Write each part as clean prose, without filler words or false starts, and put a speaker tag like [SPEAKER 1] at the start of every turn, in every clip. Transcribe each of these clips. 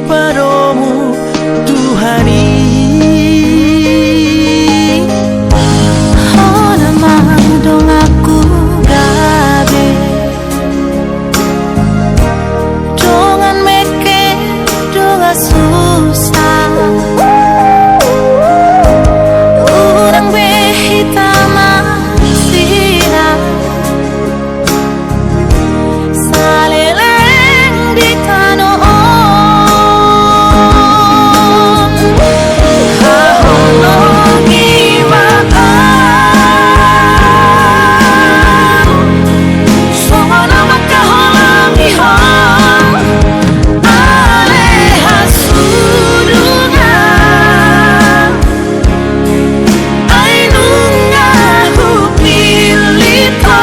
[SPEAKER 1] padamu Tuhani.
[SPEAKER 2] Oh nama dong aku gabe dongan meke donga susah urang behitama sira saleleng di tano on haholongi makan somana makaholangi hon aleha sudungan ainunga hupilita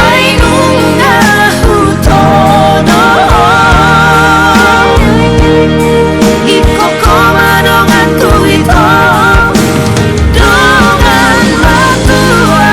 [SPEAKER 2] ainunga hutono ikokoma dongan tuito dongan matua.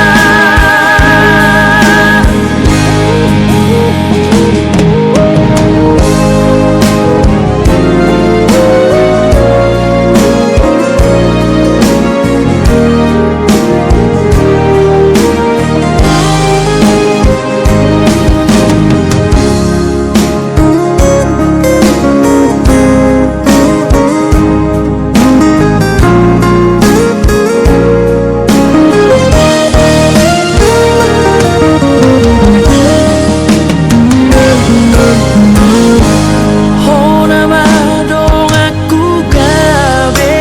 [SPEAKER 2] Honama dong aku gabe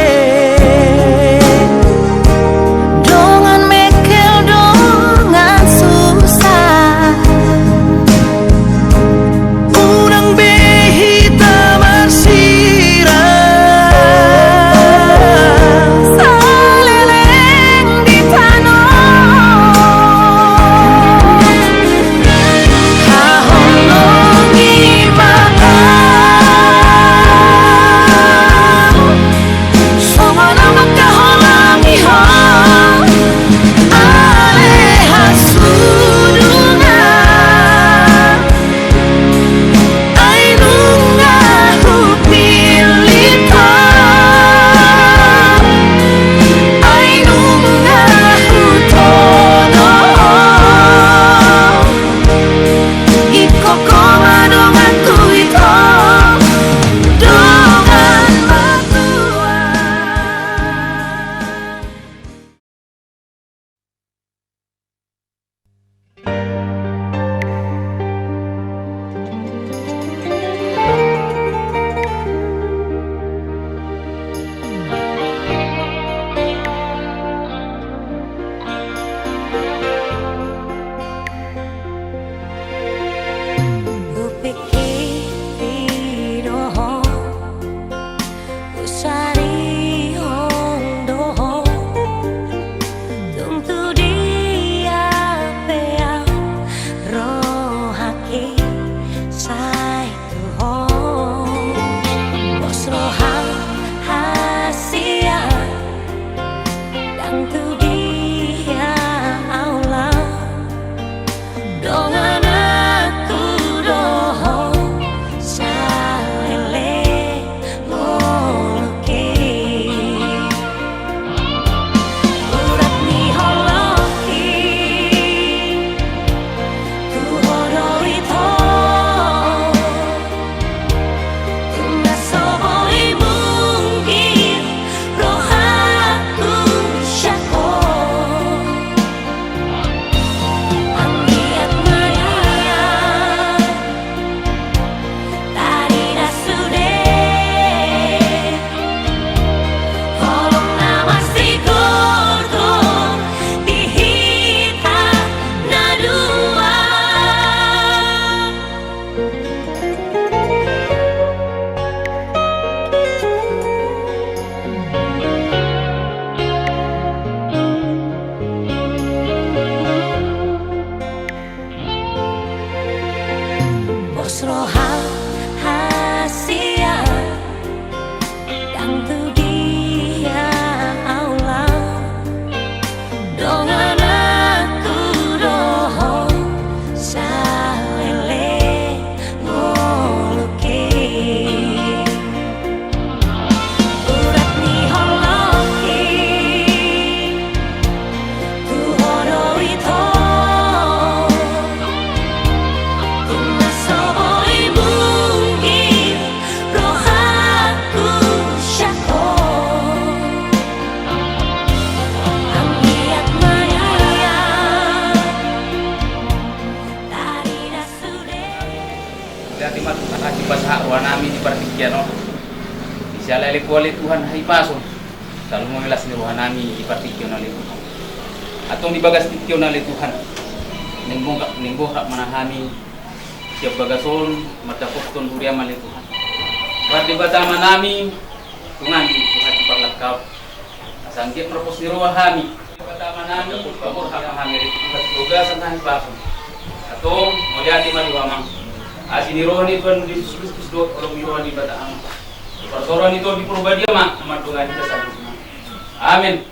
[SPEAKER 2] dongan mekel dongan susah urang behita marsira saleleng di tanon haholongi makan somana makaholangi hon aleha sudungan ainunga hupilita ainunga hutono ikokoma dongan tuito dongan matua. Kupikir doho usari hondo tungtu dia pea rohaki sai tuho bos rohang hasia dan tu dia Allah dongan aku doho salele moloki urat ni holoki ku hodori to ku nasoboi mungkin rohaku syako
[SPEAKER 1] Lihat di mata hati bahasa rohanami di partikian no. Isiala ile kuali Tuhan hai paso. Selalu memelas ni rohanami di partikian oleh Tuhan. Atau di bagas partikian oleh Tuhan. Ninggo hak manahami siap bagason mata pokton huria mali Tuhan. Bardi batama nami Tuhan di Tuhan di parlakau. Sangkit propos ni rohami. Batama nami pamor hak mahami di Tuhan yoga santai paso. Atau melihat di mali wamang. Asini rohani Tuhan di Kristus do kalau rohani batama. Persoalan itu di dia mak nama Tuhan kita satu. Amin.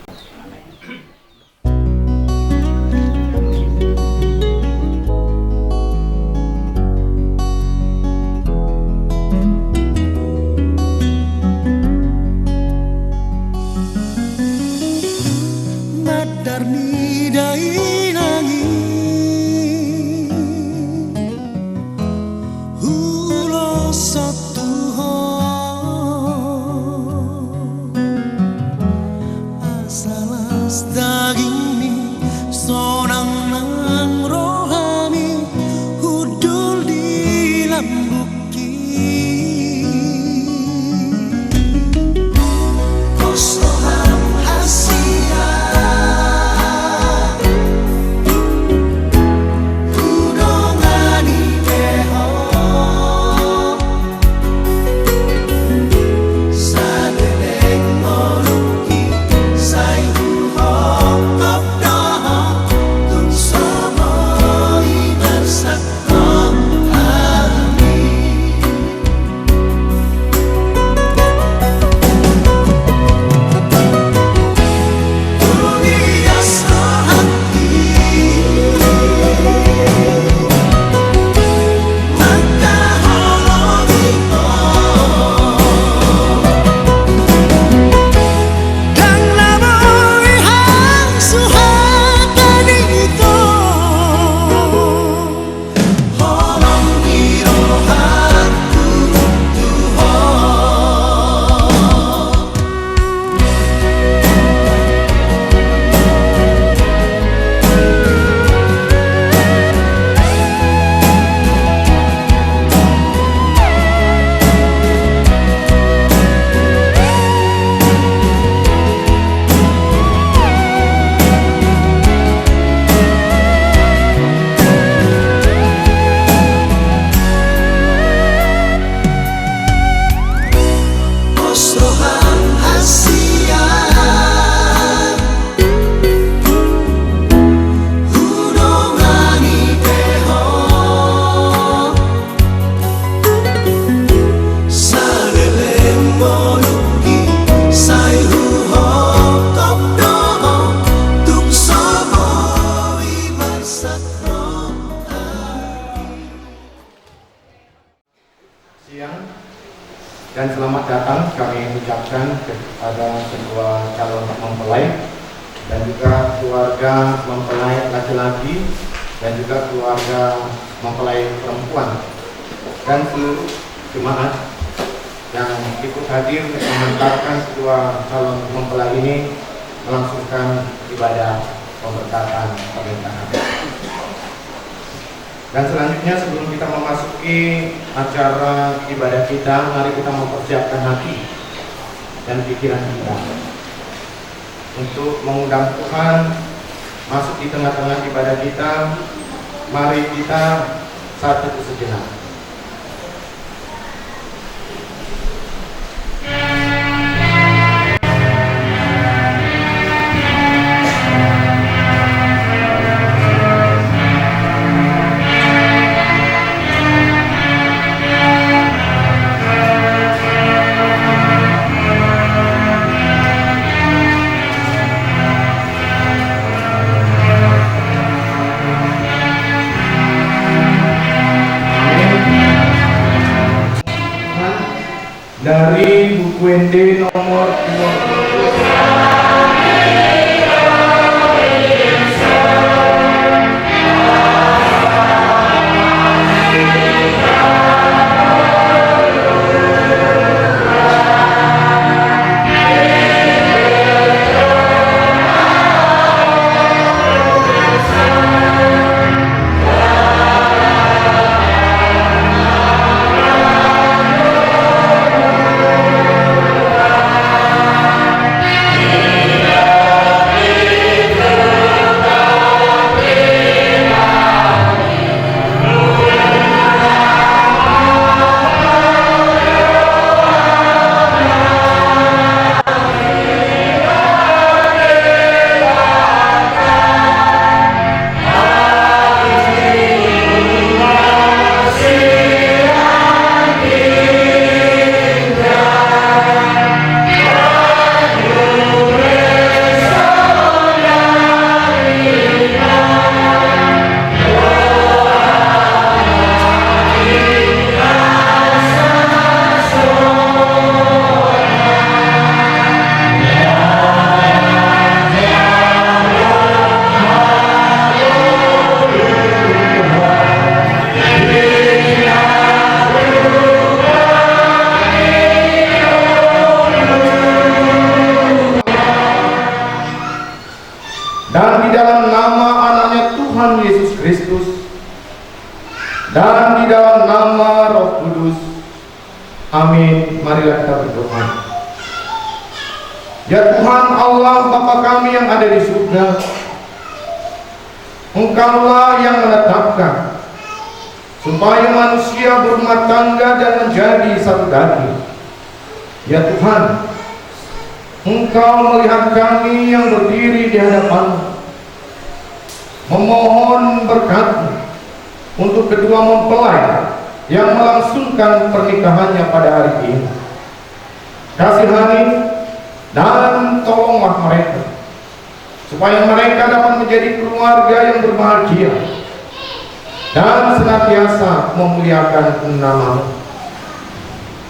[SPEAKER 3] Siang dan selamat datang kami ucapkan kepada semua calon mempelai dan juga keluarga mempelai laki-laki dan juga keluarga mempelai perempuan dan seluruh jemaat yang ikut hadir mengantarkan kedua calon mempelai ini melangsungkan ibadah pemberkatan pernikahan. Dan selanjutnya sebelum kita memasuki acara ibadah kita, mari kita mempersiapkan hati dan pikiran kita untuk mengundang Tuhan masuk di tengah-tengah ibadah kita. Mari kita saat itu sejenak. Dari buku ND nomor 20. Amin. Marilah kita berdoa. Ya Tuhan Allah Bapa kami yang ada di surga, Engkaulah yang menetapkan supaya manusia berumah tangga dan menjadi satu daging. Ya Tuhan, Engkau melihat kami yang berdiri di hadapan-Mu, memohon berkat-Mu untuk kedua mempelai yang melangsungkan pernikahannya pada hari ini. Kasihani dan tolonglah mereka, supaya mereka dapat menjadi keluarga yang berbahagia dan senantiasa memuliakan nama-Mu.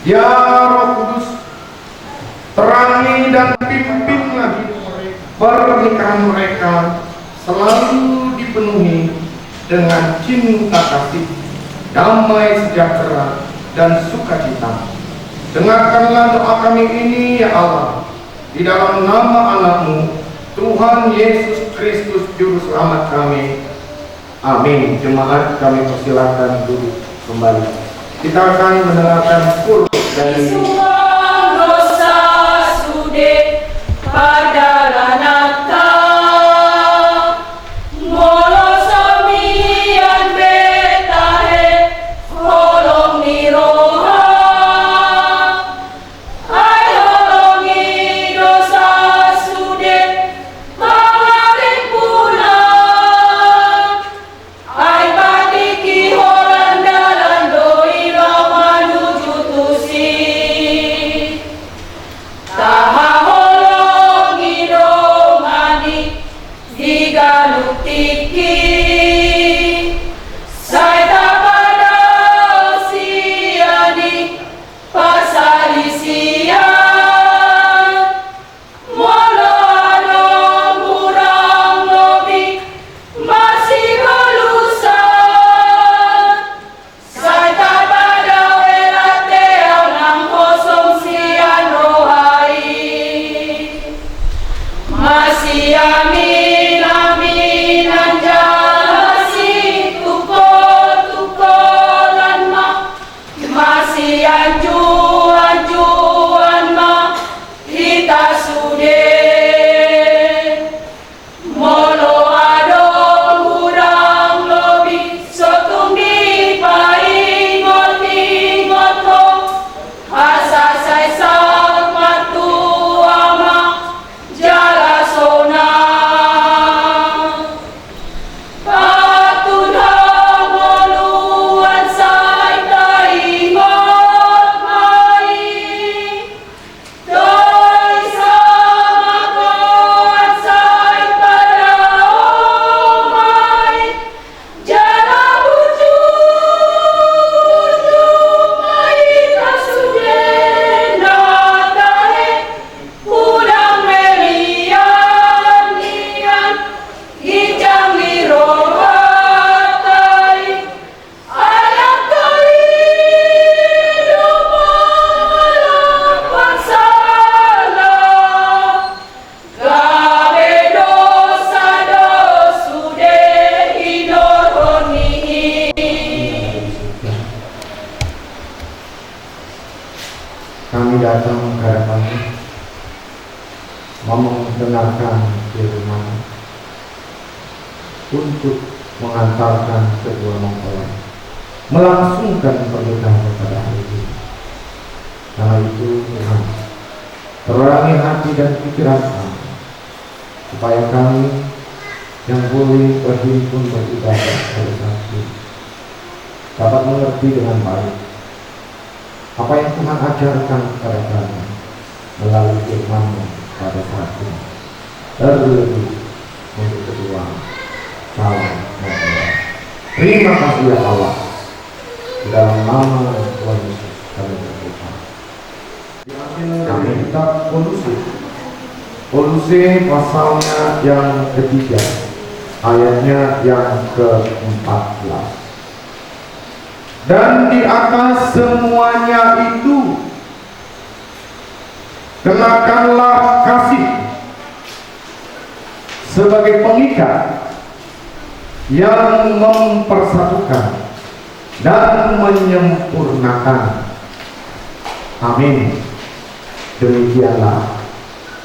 [SPEAKER 3] Ya Roh Kudus, terangi dan pimpinlah hidup mereka. Pernikahan mereka selalu dipenuhi dengan cinta kasih, damai sejahtera, dan sukacita. Dengarkanlah doa kami ini ya Allah, di dalam nama anak-Mu, Tuhan Yesus Kristus Juru Selamat kami. Amin. Jemaat kami persilakan duduk kembali. Kita akan mendengarkan skul dari mendengarkan firman untuk mengantarkan kedua mempelai melangsungkan pernikahan pada hari ini. Karena itu Tuhan, terangi hati dan pikiran kami, supaya kami yang boleh berhimpun beribadah bersatu dapat mengerti dengan baik apa yang Tuhan ajarkan kepada kami melalui firman-Mu pada saat ini. Terlebih untuk kedua calon mempelai. Terima kasih ya Allah. Di dalam nama Tuhan Yesus kami berdoa. Diambil dari kitab Kolose pasalnya yang ketiga, ayatnya yang ke-14. Dan di atas semuanya itu kenakanlah kasih sebagai pengikat yang mempersatukan dan menyempurnakan. Amin. Demikianlah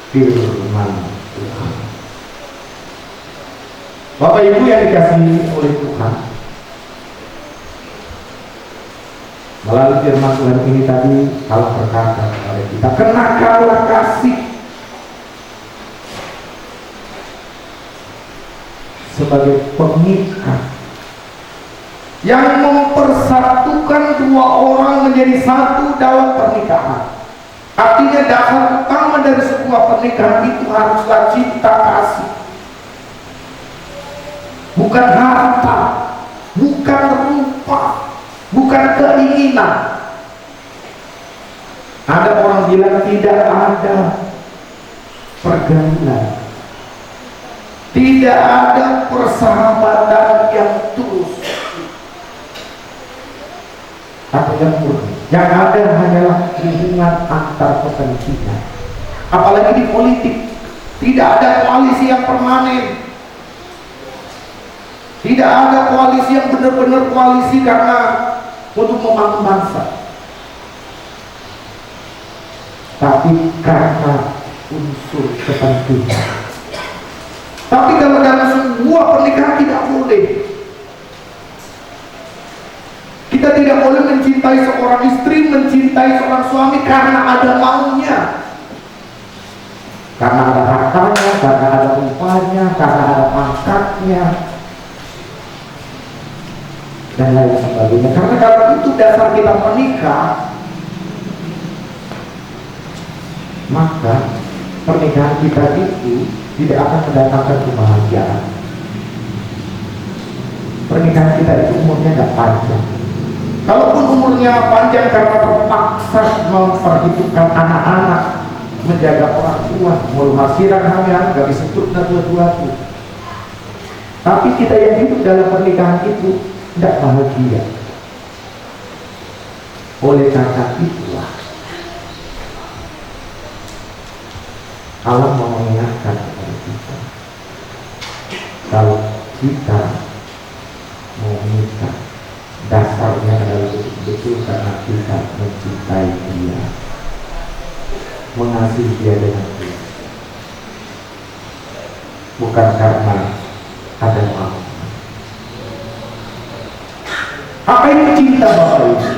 [SPEAKER 3] firman Tuhan. Bapak Ibu yang dikasihi oleh Tuhan, melalui firman Tuhan ini tadi Allah berkata kepada kita, kenakanlah kasih sebagai pengikat yang mempersatukan dua orang menjadi satu dalam pernikahan. Artinya dasar utama dari sebuah pernikahan itu haruslah cinta kasih, bukan harta, bukan rupa, bukan keinginan. Ada orang bilang tidak ada pergaulan, tidak ada persahabatan yang tulus atau yang murni. Yang ada hanyalah hubungan antar kepentingan. Apalagi di politik, tidak ada koalisi yang permanen, tidak ada koalisi yang benar-benar koalisi karena untuk membangun bangsa, tapi karena unsur kepentingan. Tapi kalau dalam sebuah pernikahan tidak boleh. Kita tidak boleh mencintai seorang istri, mencintai seorang suami karena ada maunya, karena ada hartanya, karena ada upahnya, karena ada pangkatnya, dan lain sebagainya. Karena kalau itu dasar kita menikah, maka pernikahan kita itu tidak akan mendatangkan kebahagiaan. Pernikahan kita itu umurnya tidak panjang. Kalaupun umurnya panjang karena terpaksa memperhitungkan anak-anak, menjaga orang tua, melahirkan hamil, gak bisa turun dua-dua. Tapi kita yang hidup dalam pernikahan itu tidak bahagia. Oleh karena itulah Allah mau mengingatkan kepada kita, kalau kita mau menikah, dasarnya adalah betul-betul karena kita mencintai Dia, mengasihi Dia dengan tulus, bukan karena ada mau. Apa itu cinta, Bapak Ibu?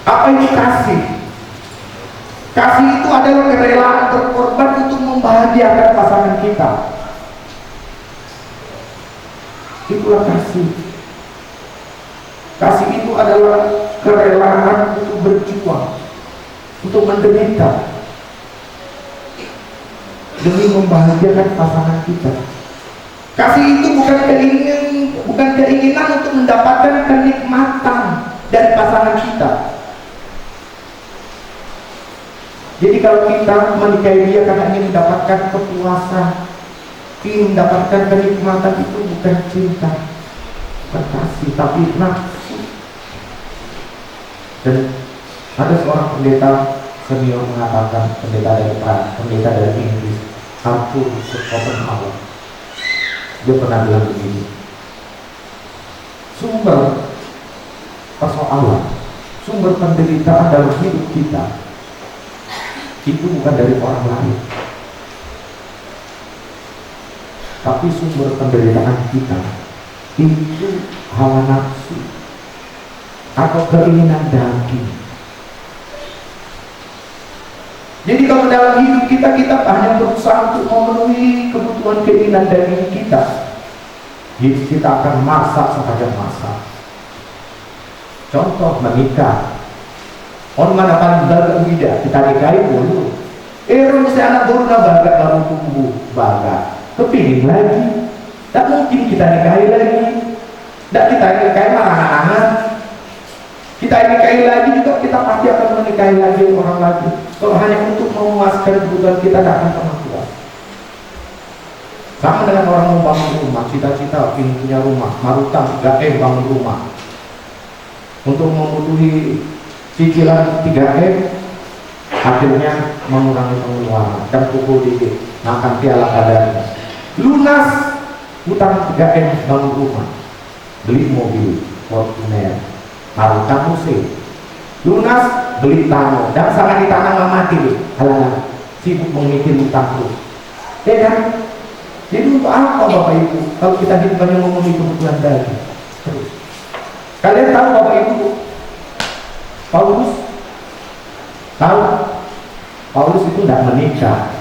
[SPEAKER 3] Apa itu kasih? Kasih itu adalah kerelaan berkorban untuk membahagiakan pasangan kita. Itulah kasih. Kasih itu adalah kerelaan untuk berjuang, untuk menderita demi membahagiakan pasangan kita. Kasih itu bukan keinginan untuk mendapatkan kenikmatan dari pasangan kita. Jadi kalau kita menikahi dia karena ingin mendapatkan kepuasan, ingin mendapatkan kenikmatan, itu bukan cinta, bukan kasih, tapi nafsu. Dan ada seorang pendeta senior mengatakan, pendeta dari Inggris, Arthur Schopenhauer, dia pernah bilang begini, sumber persoalan, sumber penderitaan dalam hidup kita itu bukan dari orang lain, tapi sumber penderitaan kita itu hawa nafsu atau keinginan daging. Jadi kalau dalam hidup kita hanya berusaha untuk memenuhi kebutuhan keinginan daging kita, hidup kita akan masak sepanjang masa. Contoh menikah, on mana paling baru tidak kita nikahi dulu. Mesti anak baru baga baru tumbuh baga, kepingin lagi. Tak mungkin kita nikahi lagi. Tak kita nikahi malah anak-anak. Kita nikahi lagi juga kita pasti akan menikahi lagi orang lagi. Kalau hanya untuk memuaskan kebutuhan kita tidak akan pernah puas. Sama dengan orang mau bangun rumah, cita-cita ingin punya rumah, marutang 3M bangun rumah. Untuk memenuhi cicilan 3M, akhirnya mengurangi pengeluaran dan pukul dikit, makan piala kadarnya. Lunas utang 3M bangun rumah, beli mobil Fortuner, marutang musik. Lunas beli tanah, dan sangat ditanam mati nih, halangan sibuk memikir utang terus, ya kan? Jadi untuk apa Bapak Ibu kalau kita hidup hanya memenuhi kebutuhan daging terus? Kalian tahu Bapak Ibu, Paulus tahu, Paulus itu tidak menikah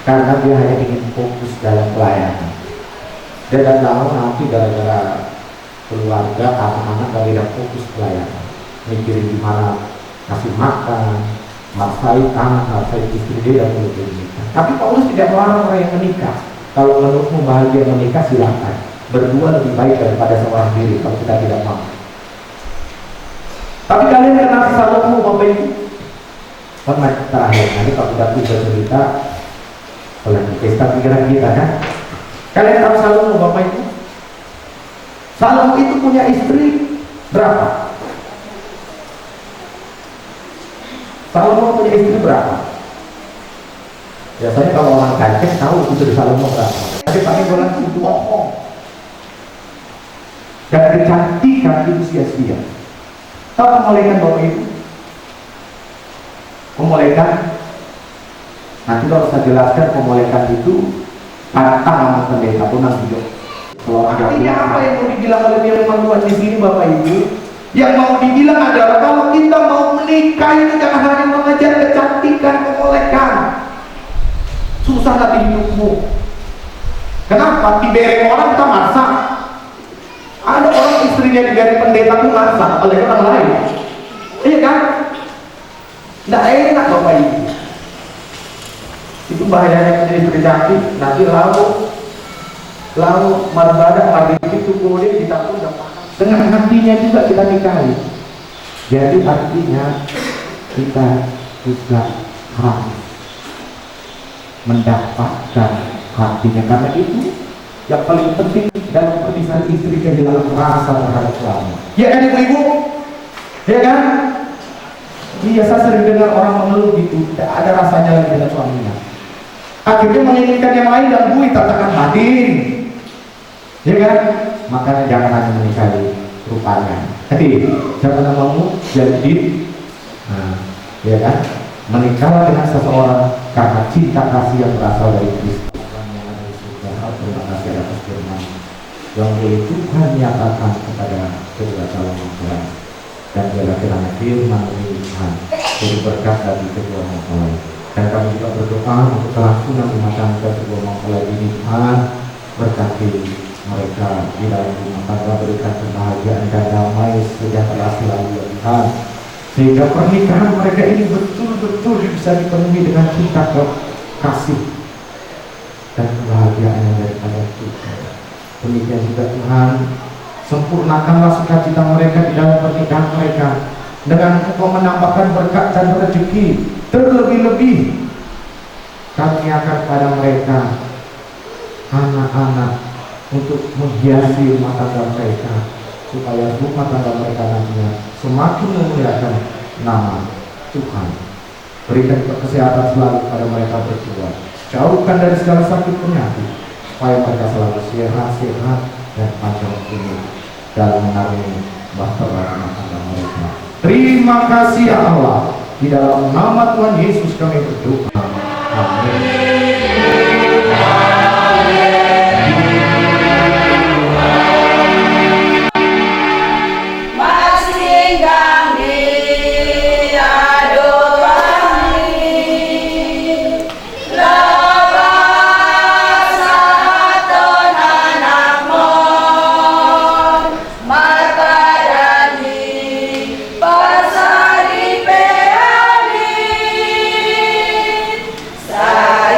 [SPEAKER 3] karena dia hanya ingin fokus dalam pelayanan. Dia tidak tahu nanti gara-gara keluarga, anak-anak gak tidak fokus pelayanan, mikirin gimana kasih makan, nafkahi anak, nafkahi istri dia dan menikah. Tapi Paulus tidak melarang orang yang menikah. Kalau menurutmu bahagia menikah silakan. Berdua lebih baik daripada seorang diri kalau kita tidak mau. Tapi kalian kenal Salomo Bapak Ibu? Pernah terakhir nanti kalau sudah tiga cerita oleh pesta pikiran kita kan? Kalian tahu Salomo Bapak Ibu? Salomo itu punya istri berapa? Salomo punya istri berapa? Biasanya kalau orang kancing tahu istri Salomo berapa. Tapi pakai bilang itu bohong. Dan kecantikan itu sia-sia. Tahu pemolekan Bapak Ibu? Pemolekan, nanti kalau saya jelaskan pemolekan itu pantang sama pendeta pun nanti juga. Artinya apa yang mau dibilang oleh firman Tuhan di sini Bapak Ibu? Yang mau dibilang adalah kalau kita mau menikah itu jangan hanya mengejar kecantikan, pemolekan. Susah nanti hidupmu. Kenapa? Dibereng orang kita masak. Ada orang istrinya dibereng pendeta pun masak, apalagi orang lain. Iya kan? Tidak enak Bapak Ibu. Itu bahayanya menjadi istri cantik. Nanti lalu marbadah mari itu kemudian kita pun dapat dengan hatinya juga kita nikahi. Jadi artinya kita juga harus mendapatkan hatinya, karena itu yang paling penting dalam pernikahan istri kehilangan rasa terhadap suami. Ya kan Ibu? Ya kan? Iya, saya sering dengar orang mengeluh gitu, tidak ada rasanya lagi dengan suaminya. Akhirnya menginginkan yang lain dan bui tertekan batin. Ya kan? Makanya jangan hanya menikahi rupanya. Jadi jangan mau jadi, ya kan? Menikahlah dengan seseorang karena cinta kasih yang berasal dari Kristus. Terima kasih atas firman yang boleh Tuhan nyatakan kepada kedua calon mempelai, dan biarlah kiranya firman Tuhan jadi berkat bagi kedua mempelai. Dan kami juga berdoa untuk kelangsungan rumah tangga kedua mempelai ini. Tuhan berkati mereka di dalam rumah tangga, berikan kebahagiaan dan damai sejahtera selalu ya Tuhan, sehingga pernikahan mereka ini betul-betul bisa dipenuhi dengan cinta kasih dan kebahagiaan yang daripada Tuhan. Demikian juga Tuhan, sempurnakanlah sukacita mereka di dalam pernikahan mereka dengan Engkau menambahkan berkat dan rezeki. Terlebih-lebih kami akan pada mereka anak-anak untuk menghiasi rumah tangga mereka, supaya rumah tangga mereka nantinya semakin memuliakan nama Tuhan. Berikan kesehatan selalu pada mereka berdua, jauhkan dari segala sakit penyakit, supaya mereka selalu sehat-sehat dan panjang umur dalam mengarungi bahtera rumah tangga mereka. Terima kasih ya Allah, di dalam nama Tuhan Yesus kami berdoa. Amin.
[SPEAKER 2] Saya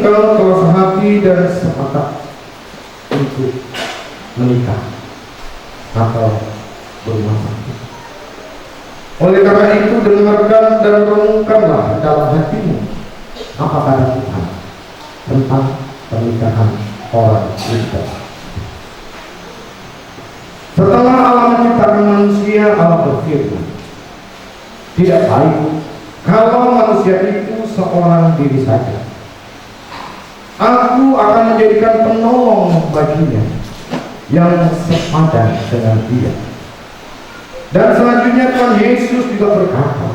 [SPEAKER 3] engkau telah sehati dan sepakat untuk menikah atau berumah tangga. Oleh karena itu, dengarkan dan renungkanlah dalam hatimu apa kata Tuhan tentang pernikahan orang Kristen. Setelah Allah menciptakan manusia, Allah berfirman, tidak baik kalau manusia itu seorang diri saja. Aku akan menjadikan penolong baginya yang sepadan dengan dia. Dan selanjutnya Tuhan Yesus juga berkata,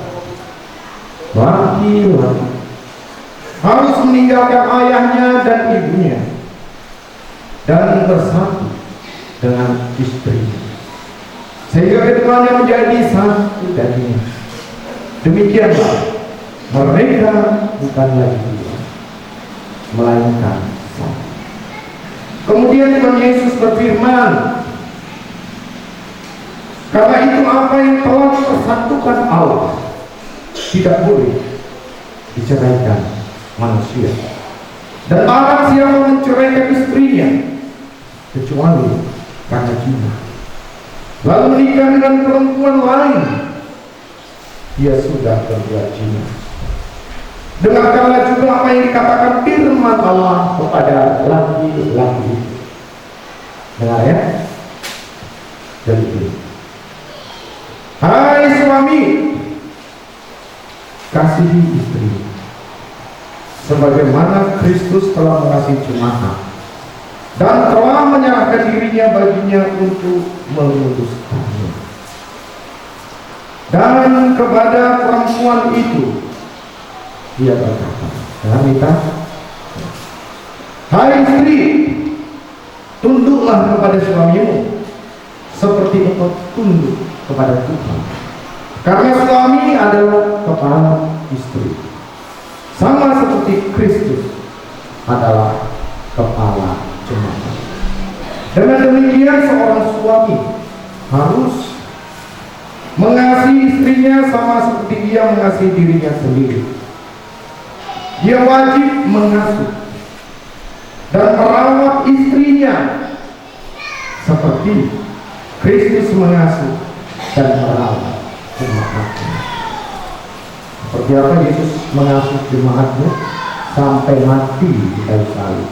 [SPEAKER 3] laki-laki harus meninggalkan ayahnya dan ibunya dan bersatu dengan istrinya, sehingga keduanya menjadi satu daging. Demikianlah mereka bukan lagi dua, melainkan satu. Kemudian Tuhan Yesus berfirman, karena itu apa yang telah dipersatukan Allah tidak boleh diceraikan manusia. Dan barang siapa menceraikan istrinya kecuali karena zina, lalu menikah dengan perempuan lain, dia sudah berbuat zina. Dengarkanlah juga apa yang dikatakan firman Allah kepada laki-laki. Dengar ya. Jadi, hai suami, kasihi istri sebagaimana Kristus telah mengasihi jemaat dan telah menyerahkan dirinya baginya untuk menguduskannya. Dan kepada perempuan itu dia berkata, jangan minta, hai istri, tunduklah kepada suamimu seperti engkau tunduk kepada Tuhan. Karena suami adalah kepala istri, sama seperti Kristus adalah kepala jemaat. Dengan demikian seorang suami harus mengasihi istrinya sama seperti dia mengasihi dirinya sendiri. Dia wajib mengasuh dan merawat istrinya seperti Kristus mengasuh dan merawat jemaatnya. Seperti apa Yesus mengasuh jemaatnya sampai mati di kayu salib.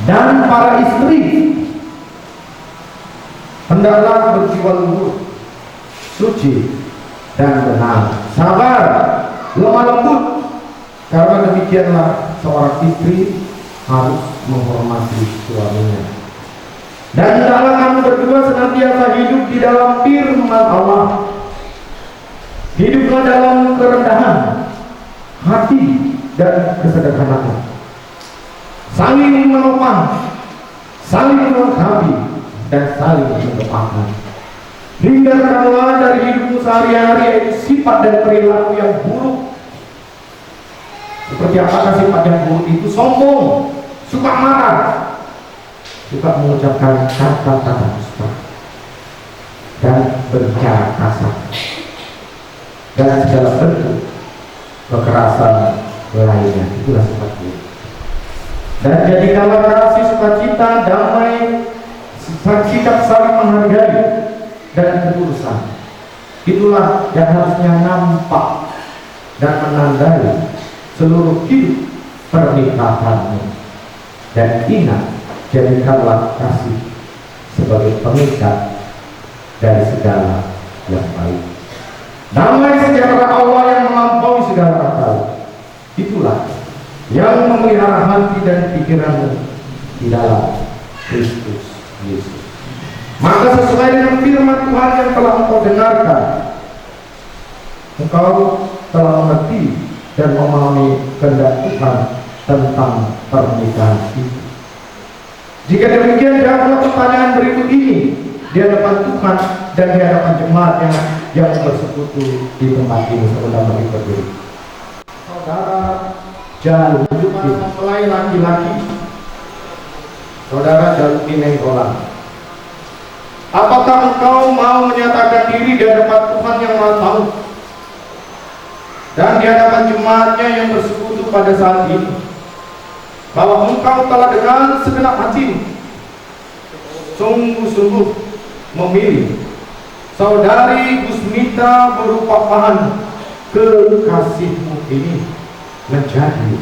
[SPEAKER 3] Dan para istri hendaklah berjiwa luhur, suci dan benar, sabar, lemah lembut, karena demikianlah seorang istri harus menghormati suaminya. Dan hendaklah kamu berdua senantiasa hidup di dalam firman Allah. Hiduplah dalam kerendahan hati dan kesederhanaan, saling menopang, saling melengkapi, dan saling mendoakan. Hindarkanlah dari hidupmu sehari-hari yaitu sifat dan perilaku yang buruk. Seperti apakah sifat yang buruk itu? Sombong, suka marah, suka mengucapkan kata-kata dusta, dan berbicara kasar, dan segala bentuk kekerasan lainnya. Itulah sifat buruk. Dan jadikanlah kasih, sukacita, damai, sikap saling menghargai, dan ketulusan. Itulah yang harusnya nampak dan menandai seluruh hidup pernikahanmu. Dan ingat, jadikanlah kasih sebagai pengikat dari segala yang baik. Damai sejahtera Allah yang melampaui segala akal, itulah yang memelihara hati dan pikiranmu di dalam Kristus Yesus. Maka sesuai dengan firman Tuhan yang telah engkau dengarkan, engkau telah mengerti dan memahami kehendak Tuhan tentang pernikahan itu. Jika demikian, jawablah pertanyaan berikut ini di hadapan Tuhan dan di hadapan jemaat yang bersekutu di tempat ini. Saudara mari berdiri. Saudara Jaluddin mempelai laki-laki, saudara Jaluddin Nenggolan, apakah engkau mau menyatakan diri di hadapan Tuhan yang Maha Tahu dan di hadapan jemaatnya yang bersekutu pada saat ini, bahwa engkau telah dengan segenap hatimu sungguh-sungguh memilih saudari Gusmita Berupapahan kekasihmu ini menjadi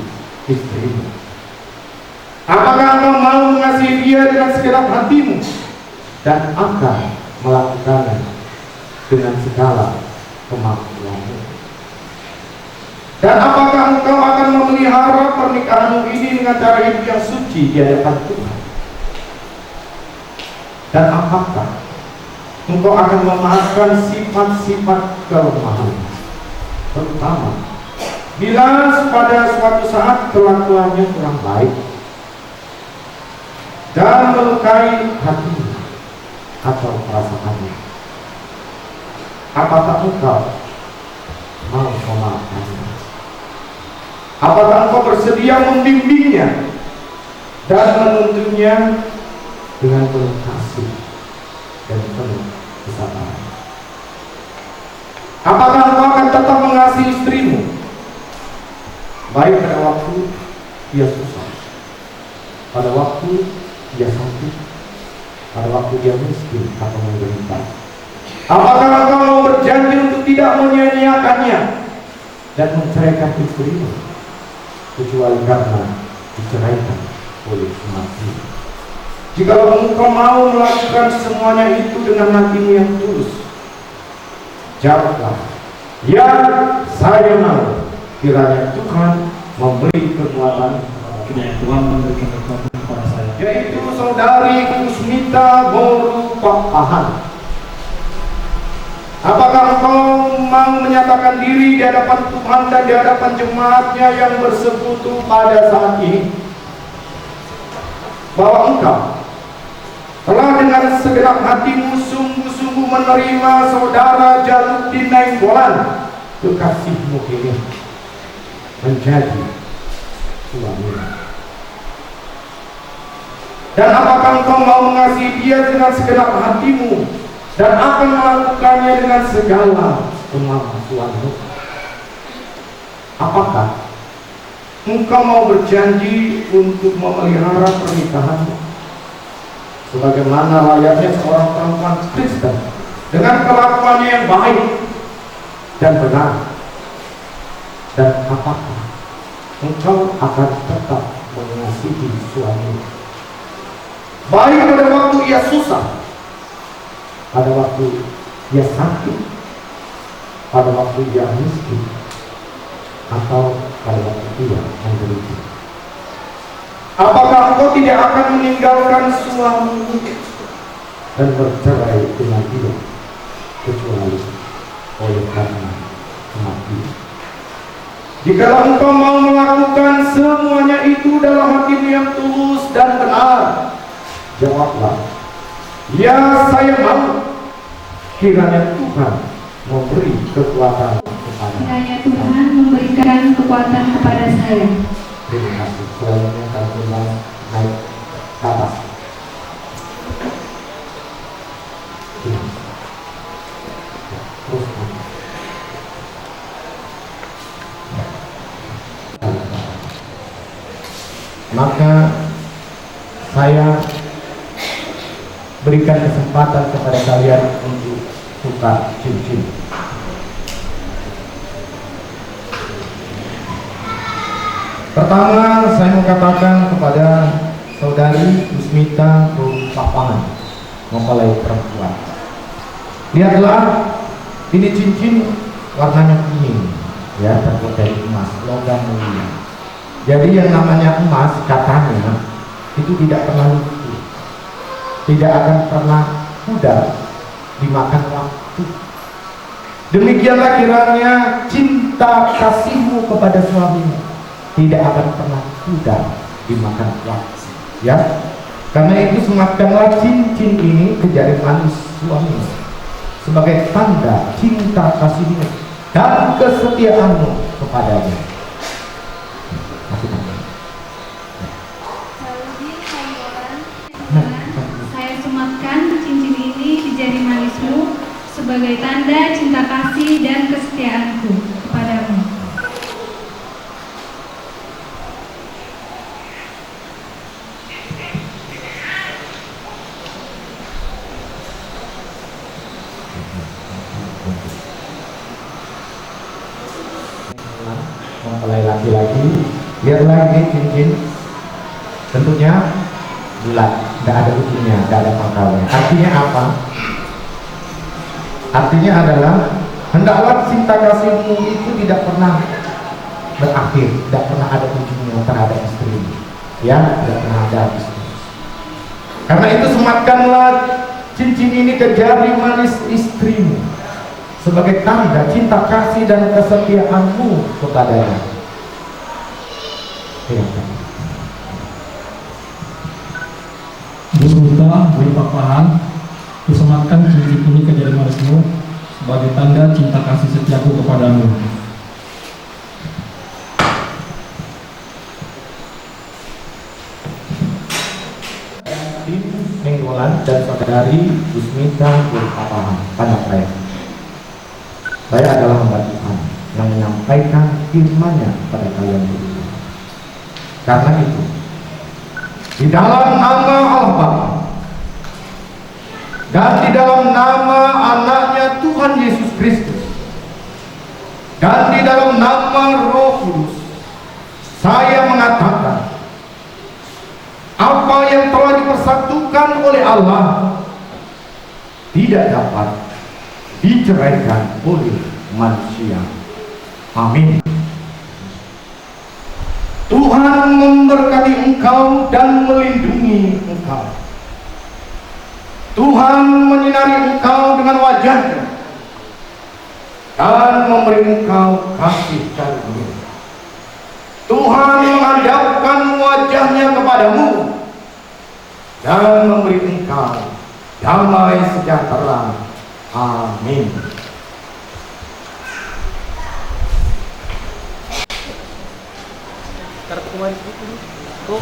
[SPEAKER 3] istrimu. Apakah engkau mau mengasihi dia dengan segenap hatimu dan akan melakukannya dengan segala kemampuanmu? Dan apakah engkau akan memelihara pernikahanmu ini dengan cara hidup yang suci di hadapan Tuhan? Dan apakah engkau akan memaafkan sifat-sifat kelemahan, terutama bila pada suatu saat kelakuannya kurang baik dan melukai hatimu atau perasaannya? Apakah engkau mau memaafkannya? Apakah engkau bersedia membimbingnya dan menuntunnya dengan penuh kasih dan penuh kesabaran? Apakah engkau akan tetap mengasihi istrimu baik pada waktu dia susah, pada waktu dia sakit, pada waktu dia miskin atau menderita? Apakah engkau mau berjanji untuk tidak menyia-nyiakannya dan menceraikan istrimu kecuali karena diceraikan oleh suami? Jika engkau mau melakukan semuanya itu dengan hatimu yang tulus, jawablah, ya, saya mau. Kiranya Tuhan memberi kekuatan,
[SPEAKER 4] kiranya Tuhan memberikan kekuatan kepada saya,
[SPEAKER 3] yaitu saudari Gusmita Berupapahan. Apakah engkau mau menyatakan diri di hadapan Tuhan dan di hadapan jemaatnya yang bersekutu pada saat ini, bahwa engkau telah dengan segenap hatimu sungguh-sungguh menerima saudara Jaluddin Nainggolan kekasihmu ini menjadi suamimu? Dan apakah engkau mau mengasihi dia dengan segenap hatimu dan akan melakukannya dengan segala kemampuanmu? Apakah engkau mau berjanji untuk memelihara pernikahanmu sebagaimana layaknya seorang perempuan Kristen dengan kelakuannya yang baik dan benar? Dan apakah engkau akan tetap mengasihi suamimu baik pada waktu ia susah, pada waktu ia sakit, pada waktu ia miskin, atau pada waktu ia menderita? Apakah engkau tidak akan meninggalkan suamimu dan bercerai dengan dia kecuali oleh karena kematian? Jika engkau mau melakukan semuanya itu dalam hatimu yang tulus dan benar, jawablah, ya, saya mau. Kiranya Tuhan memberi kekuatan kepada saya.
[SPEAKER 5] Kiranya Tuhan memberikan kekuatan kepada saya.
[SPEAKER 3] Terima kasih. Selanjutnya kami undang naik ke atas. Terus. Maka saya berikan kesempatan kepada kalian untuk tukar cincin. Pertama, saya mau katakan kepada saudari Gusmita Berupapahan, mempelai perempuan, lihatlah, ini cincin warnanya kuning, ya, terbuat dari emas, logam mulia. Jadi yang namanya emas katanya itu tidak pernah luntur, tidak akan pernah pudar dimakan waktu. Demikianlah kiranya cinta kasihmu kepada suamimu tidak akan pernah pudar dimakan waktu, ya. Karena itu sematkanlah cincin ini ke jari manis suamimu sebagai tanda cinta kasihmu dan kesetiaanmu kepadanya.
[SPEAKER 5] Saya sematkan cincin ini di jari manismu sebagai tanda cinta kasih dan kesetiaanku kepadamu.
[SPEAKER 3] Lihatlah ini cincin, tentunya bulat, tidak ada ujungnya, tidak ada pangkalnya. Artinya apa? Artinya adalah hendaklah cinta kasihmu itu tidak pernah berakhir, tidak pernah ada ujungnya terhadap istri, ya, tidak pernah ada istri. Karena itu sematkanlah cincin ini ke jari manis istrimu sebagai tanda cinta kasih dan kesetiaanmu kepadanya.
[SPEAKER 4] Bu Ruta, Bu Pak Pahan, kusematkan cincin ini ke jari manismu sebagai tanda cinta kasih setiaku kepadamu.
[SPEAKER 3] Nenggolan dan saudari Busmita Papahan, tanda saya. Saya adalah hamba Tuhan yang menyampaikan firman-Nya kepada kalian berdua. Karena itu, di dalam nama Allah Bapa dan di dalam nama anaknya Tuhan Yesus Kristus dan di dalam nama Roh Kudus, saya mengatakan apa yang telah dipersatukan oleh Allah tidak dapat diceraikan oleh manusia. Amin. Tuhan memberkati engkau dan melindungi engkau. Tuhan menyinari engkau dengan wajah-Nya dan memberi engkau kasih karunia. Tuhan menghadapkan wajah-Nya kepadamu dan memberi engkau damai sejahtera. Amin.
[SPEAKER 6] Kartu kemarin itu tuh.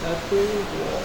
[SPEAKER 6] Satu, dua.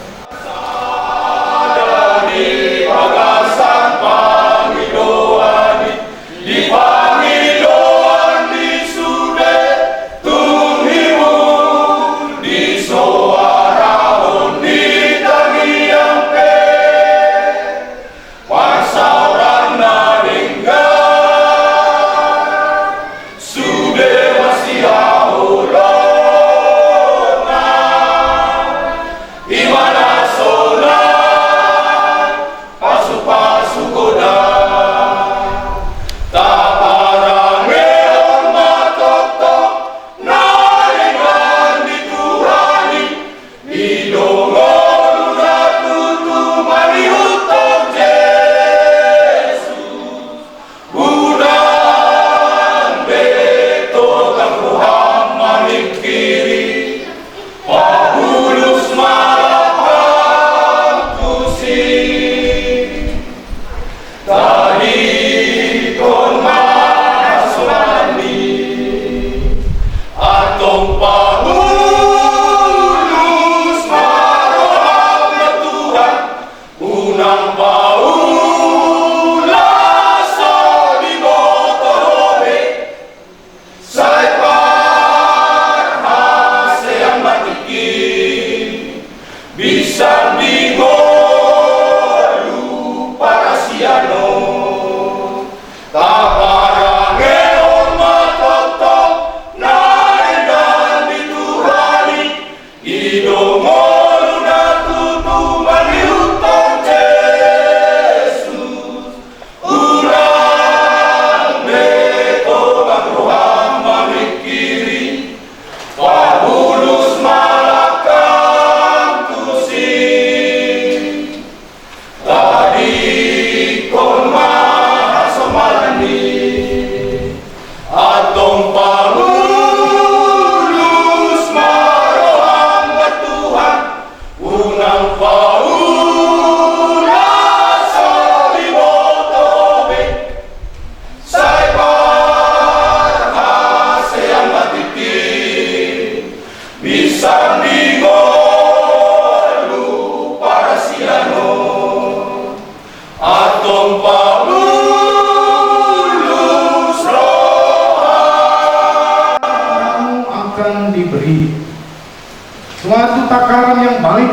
[SPEAKER 3] Suatu takaran yang baik,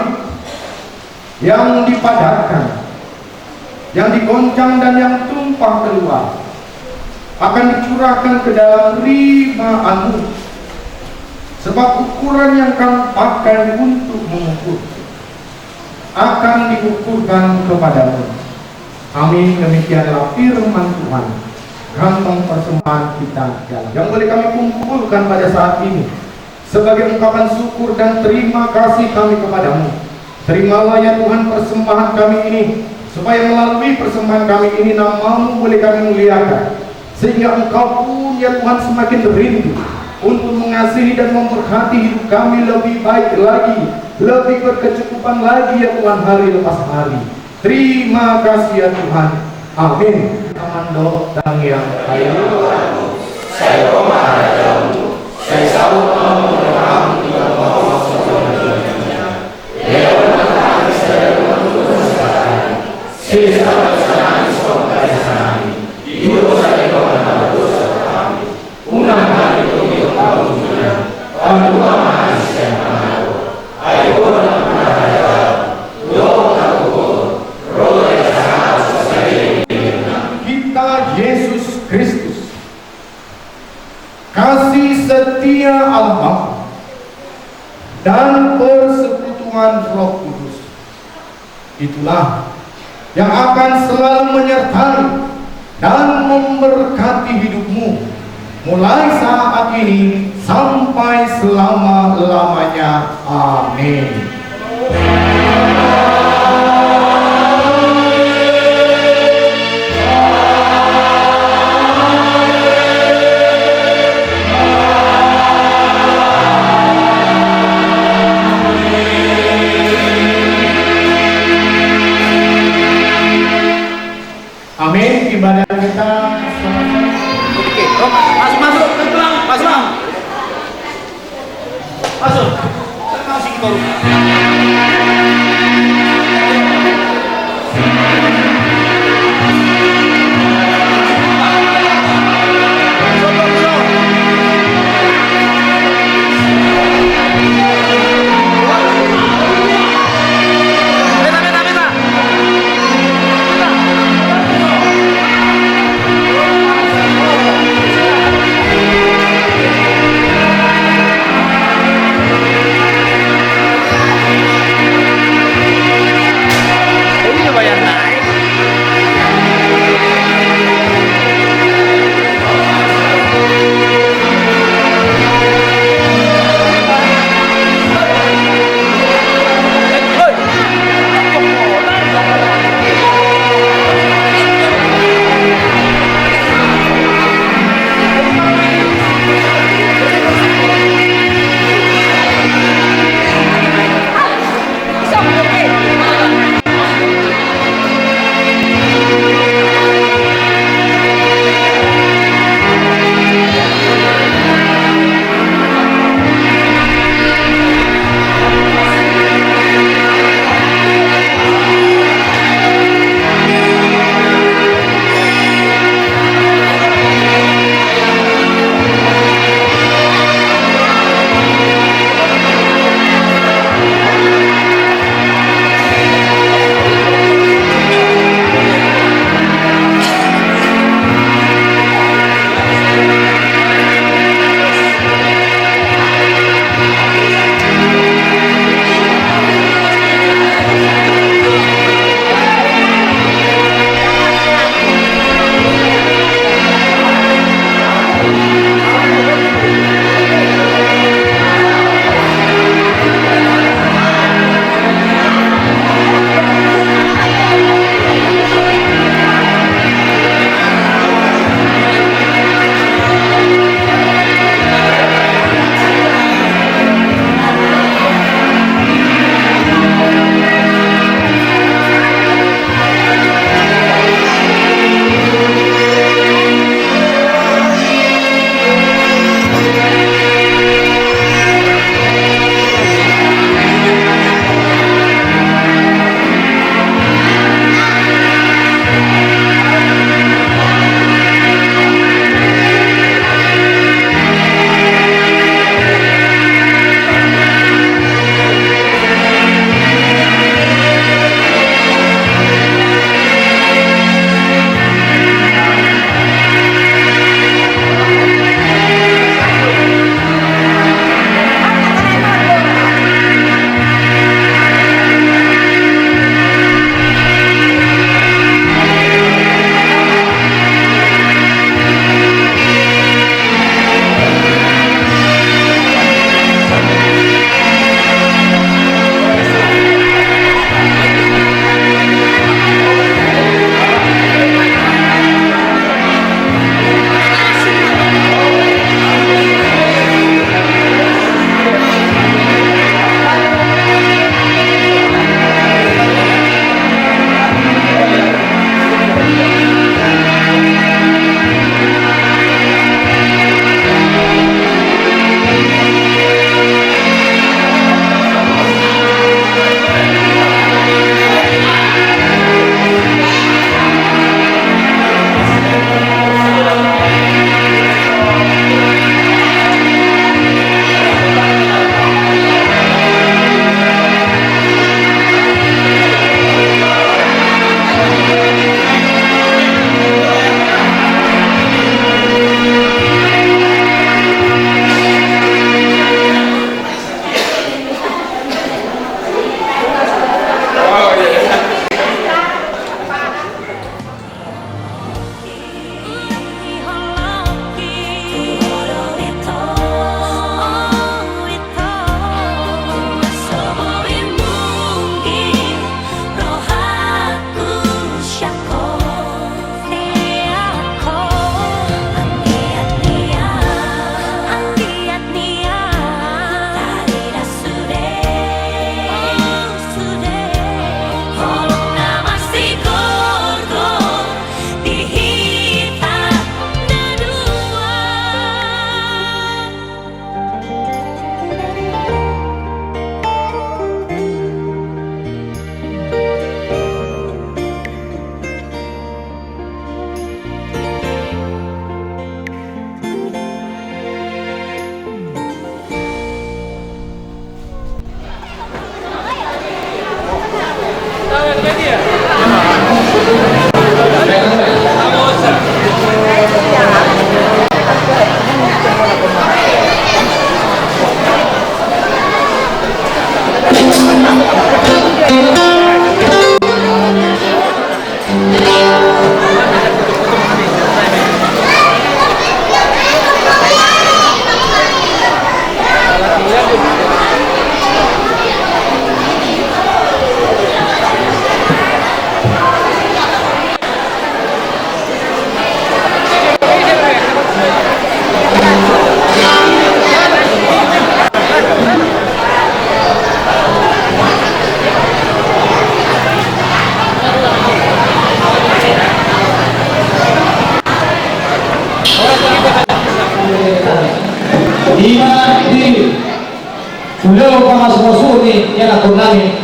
[SPEAKER 3] yang dipadatkan, yang digoncang dan yang tumpah keluar, akan dicurahkan ke dalam rimaanmu. Sebab ukuran yang kamu pakai untuk mengukur akan diukurkan kepadamu. Amin. Demikianlah firman Tuhan. Kantong persembahan kita jalan yang boleh kami kumpulkan pada saat ini sebagai ungkapan syukur dan terima kasih kami kepadamu. Terimalah ya Tuhan persembahan kami ini, supaya melalui persembahan kami ini nama-Mu boleh kami muliakan, sehingga Engkau pun ya Tuhan semakin rindu untuk mengasihi dan memberkati hidup kami lebih baik lagi, lebih berkecukupan lagi ya Tuhan hari lepas hari. Terima kasih ya Tuhan. Amin. Amando dan yang kaya saya pemadamu, saya sahut kamu dengan mau sebenarnya. Dia berkata saya memutuskan sisa pesanan sampai sana. Hidup saya kepada dosa kami. Unang hari itu kamu punya. Kedua masih saya mahu. Ayo Yesus Kristus, kasih setia Allah Bapa dan persekutuan Roh Kudus, itulah yang akan selalu menyertai dan memberkati hidupmu mulai saat ini sampai selama-lamanya. Amin. Amin. Ibadah kita selesai.
[SPEAKER 1] Oke, masuk ke dalam, masuk. Masih kita.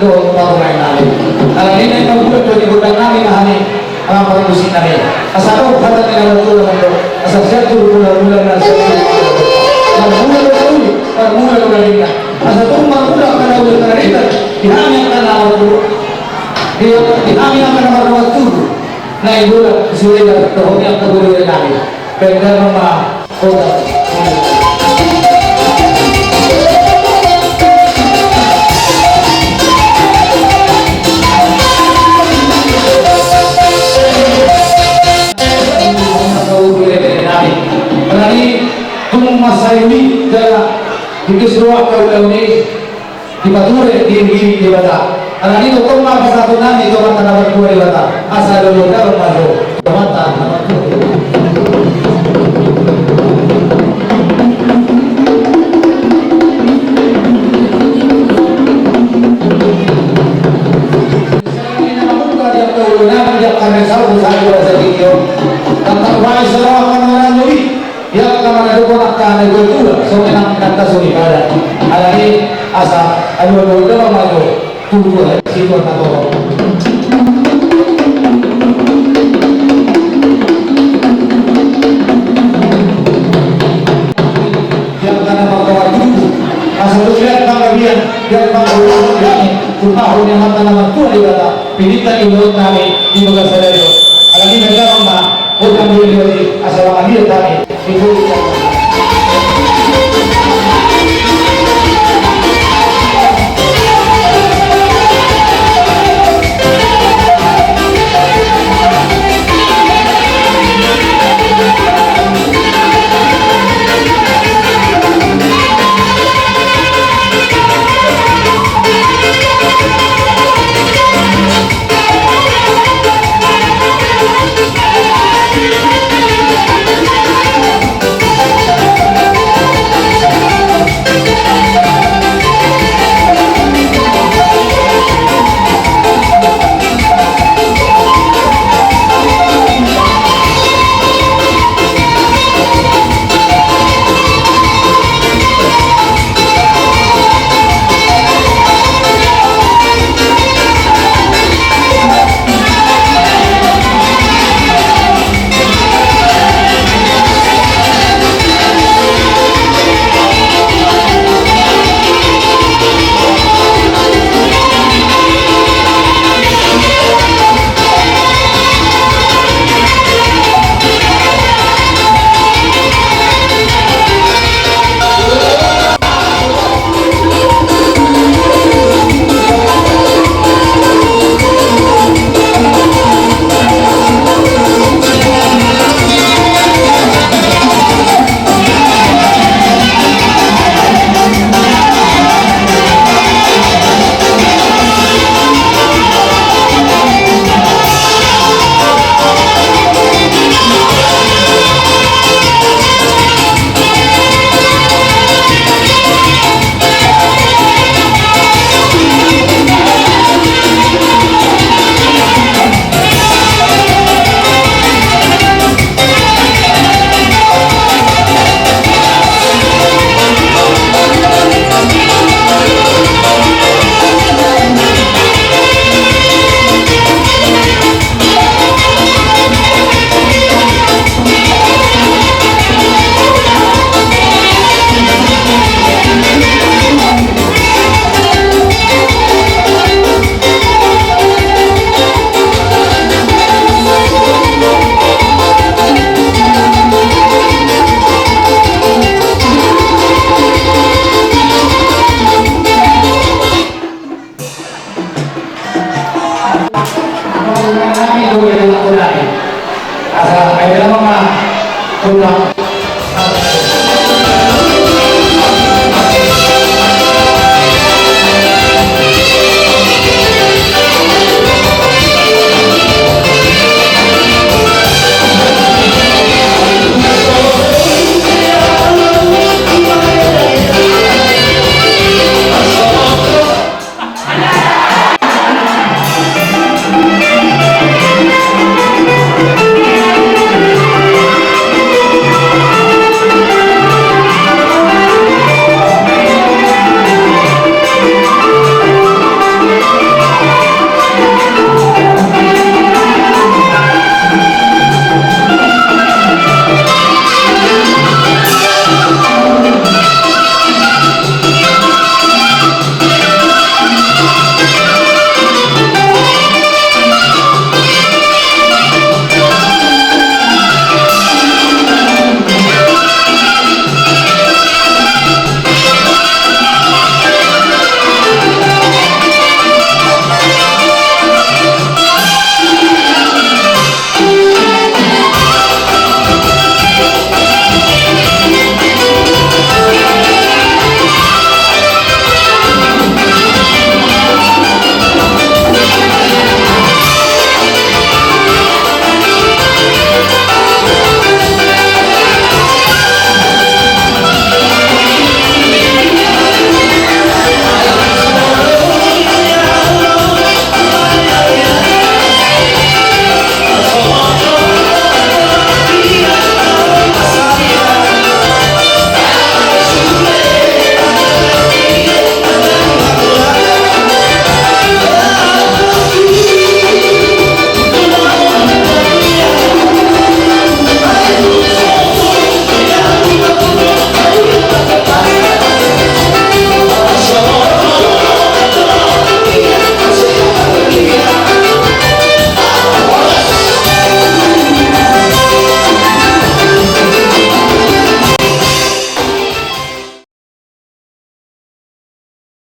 [SPEAKER 7] doon patunay namin. Alam nila yung magulat doon, ibutang namin mahani ang pag-usik namin. Asaro, kata nila ng tulong ito. Asal siya tuloy-tuloy na siya tuloy-tuloy. Magmula na tuloy, magmula na galing na. Asal itong magmula ka na ulit na rin, ihami ang kanawag tuloy. Ihami ang kanawag tuloy. Na ibulat, sulit na ito, ang kaguloy namin. Pero naman mga kota. Karena kung masayuni dala dikisruwa ka ulauni dipature di bata. Karena itu kung mapasatunan ito ang tanabat ko di bata. Asa lolo ka majo. Mata tanabat ko. Alani asa anu dalam maju tubuh situ atau yang karena makawan tubuh asa tu lihat kagian yang bangun ini tumpah yang mata nama tu di bawah pinita ibu kami di bawah sadari alani mereka mama bukan boleh asal ambil kami ibu Asa ay mga